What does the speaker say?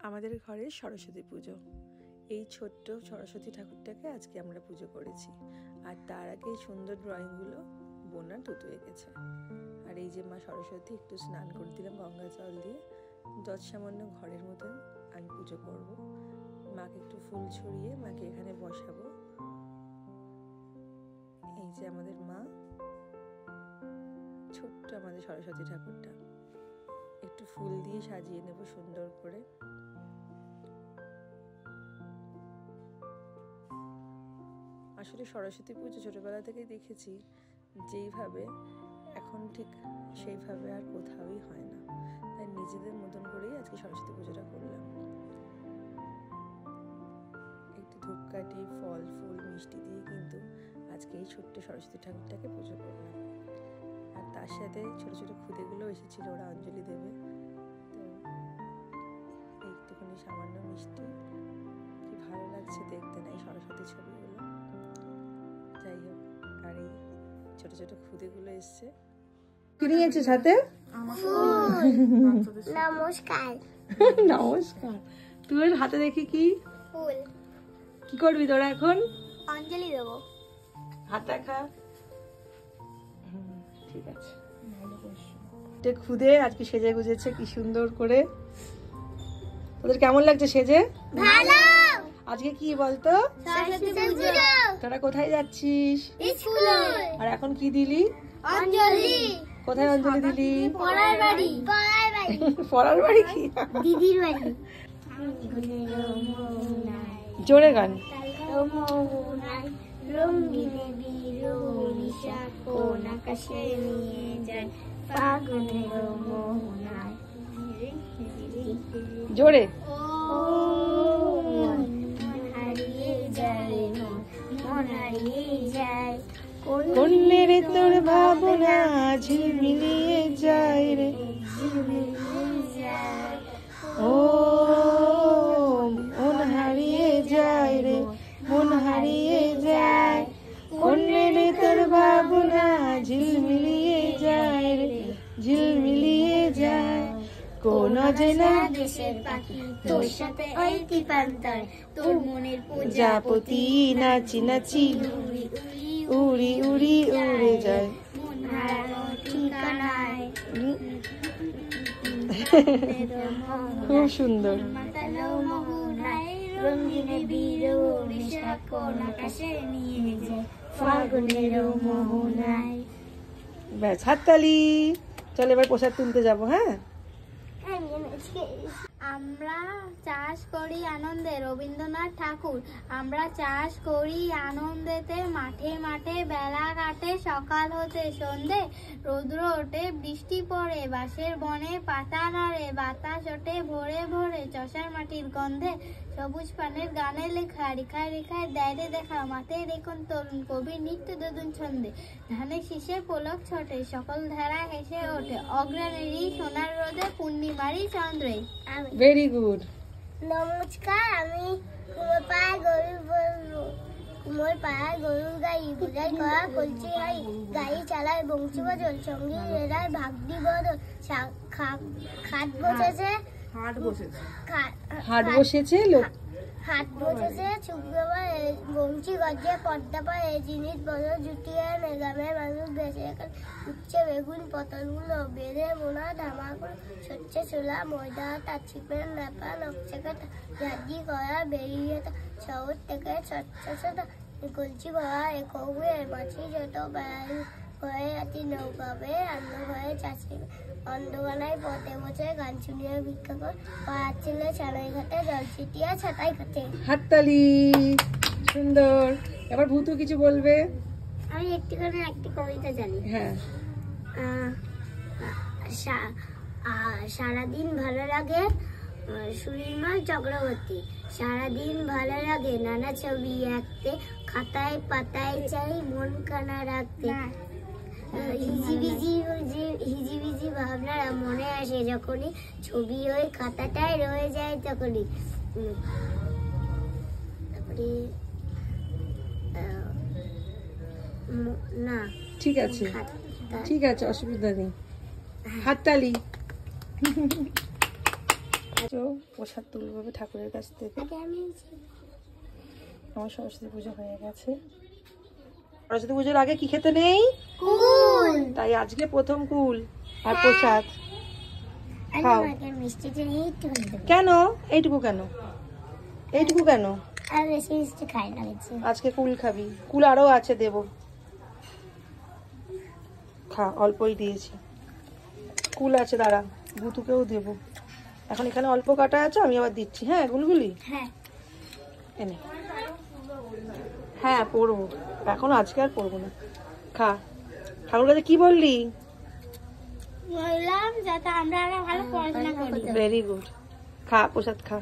আমাদের ঘরে সরস্বতী পুজো। এই ছোট্ট সরস্বতী ঠাকুরটাকে আজকে আমরা পুজো করেছি। আর তার আগে সুন্দর ড্রয়িংগুলো বোনা টুতু এঁকেছে। আর এই যে মা সরস্বতী একটু স্নান করে দিলাম গঙ্গা জল দিয়ে। যৎসামান্য ঘরের মতন আমি পুজো করব। মাকে একটু ফুল ছড়িয়ে মাকে এখানে বসাবো। এই যে আমাদের মা, ছোট্ট আমাদের সরস্বতী ঠাকুরটা একটু ফুল দিয়ে সাজিয়ে নেব সুন্দর করে। আসলে সরস্বতী পুজো ছোটবেলা থেকেই দেখেছি, যেইভাবে এখন ঠিক সেইভাবে আর কোথাওই হয় না। তাই নিজেদের মতন করেই আজকে সরস্বতী পুজোটা করলাম। একটু ধূপকাঠি, ফল ফুল মিষ্টি দিয়ে কিন্তু আজকে এই ছোট্ট সরস্বতী ঠাকুরটাকে পুজো করলাম। আর তার সাথে ছোট ছোট খুদেগুলো এসেছিল, ওরা অঞ্জলি দেবে। তো একটুখানি সামান্য মিষ্টি, কি ভালো লাগছে দেখতে না এই সরস্বতী ছবিগুলো। যাই হোক, আর এই ছোট ছোট খুদেগুলো এসছে। কি নিয়েছে সাথে? নমস্কার। নমস্কার। তুই হাতে দেখি কি ফুল। কি করবি তোরা এখন? অঞ্জলি দেবো। হাত দেখা। ঠিক আছে। খুদে আজকে সেজে গুজেছে কি সুন্দর করে। তোদের কেমন লাগছে সেজে? ভালো। আজকে কি বলতো? সরস্বতী পুজো। তোরা কোথায় যাচ্ছিস? স্কুলে। আর এখন কি দিলি? অঞ্জলি। কোথায় অঞ্জলি দিলি? পড়ার বাড়ি। পড়ার বাড়ি। পড়ার বাড়ি কি? দিদির বাড়ি। জোরে গান। রঙিনে বিরুনিশা কোন আকাশে নিয়ে যায় ফাগুনের মোহনায়। জোরে। মন হারিয়ে যায়, মন হারিয়ে যায়, কোনে রে তোর ভাবনা ঝিলমিলিয়ে যায় রে। ও মন হারিয়ে যায় রে, মন হারিয়ে যায়। কোনে রে তোর ভাবনা ঝিলমিলিয়ে যায় রে, ঝিলমিলিয়ে যায়। কোন অচেনা দেশের পাখি তোর সাথে আইতি পান্তার, তোর মনের প্রজাপতি নাচি নাচি উড়ি উড়ি উড়ে যায়। মন হারানো ঠিকানায় খুব সুন্দর। মাতালো মোহনায় রঙিনে বিরুনিশা কোন আকাশে নিয়ে যায় ফাগুনের মোহনায়। ব্যাস, হাততালি। চল এবার প্রসাদ তুলতে যাবো। হ্যাঁ, আমরা চাষ করি আনন্দে, রবীন্দ্রনাথ ঠাকুর। আমরা চাষ করি আনন্দেতে, মাঠে মাঠে বেলা কাটে সকাল হতে সন্ধে। রৌদ্র ওঠে বৃষ্টি পড়ে, বাঁশের বনে পাতা নড়ে, বাতাস ওঠে ভোরে ভোরে চষার মাটির গন্ধে। সবুজ পানের গানে লেখা, রেখায় রেখায় দেয় রে দেখা, মাঠে রেখন তরুণ কবি নিত্য দোদন ছন্দে। ধানের শীষে পলক ছটে, সকল ধারা হেসে ওঠে, অগ্রাণেরই সোনার রোদে পূর্ণিমারই চন্দ্রে। Very good. নমস্কার, আমি কুমোর পাড়ায় গরুর গাই, বোঝাই করা কলচি হাই, গাড়ি চালায় বংশী বদল, সঙ্গী এরায় ভাগ্যি বদল। খাট বসেছে, হাট বসেছে লোক, হাট বসেছে শুক্রবার, বংশী গজে পদ্মা পায়, জিনিস বদল জুটিয়ে গ্রামের মানুষ বেঁচে উঠছে বেগুন পটলগুলো, বেঁধে বোনা ধামাগুলো, সচ্ছে ছোলা ময়দা তার চিপের ন্যাপা নকশে কাটা, ঝাঁজি করা বেরিয়ে শহর থেকে ছোট কলচি ভরা একগুয়ে মাছি যত বেড়াই ঘরে আছি নৌকাবে, অন্য ঘরে চাষি অন্ধকানায় পথে বসে গান শুনিয়ে ভিক্ষা কর, পাড়ার ছেলে ছানাই ঘাটে জল ছিটিয়ে ছাতাই কাটে। হাততালি। সুন্দর। এবার ভূতু কিছু বলবে। আমি একটি কবিতা জানি। হ্যাঁ। সারাদিন ভালো লাগে সুরিমাল চক্রবর্তী, সারাদিন ভালো লাগে নানা ছবি আঁকতে, খাতায় পাতায় চাই মন কানা রাখতে। হিজিবিজি ভাবনারা মনে আসে যখনই, ছবি ওই খাতাটায় রয়ে যায় তখনই। তারপরে না, ঠিক আছে, ঠিক আছে, অসুবিধা নেই। হাততালি। তো প্রসাদ তুলবো ঠাকুরের কাছ থেকে। আমার সরস্বতী পুজো হয়ে গেছে। সরস্বতী পুজোর আগে কি খেতে নেই? কুল। তাই আজকে প্রথম কুল আর প্রসাদ খাও। মিষ্টিটা একটু কেন এইটুকু কেন? এইটুকু কেন? আর বেশি মিষ্টি খাই না কিছু। আজকে কুল খাবি? কুল আরো আছে, দেবো, খা, অল্পই দিয়েছি। কুল আছে, দাঁড়া, বুতুকেও দেবো। এখন এখানে অল্প কাটা আছে, আমি আবার দিচ্ছি। হ্যাঁ গুলগুলি হ্যাঁ এনে, হ্যাঁ পড়বো এখন, আজকে আর পড়বো না। খা। ঠাকুর কাছে কি বললি? বললাম যাতে আমরা আরো ভালো পড়াশোনা করি। Very good. খা, প্রসাদ খা।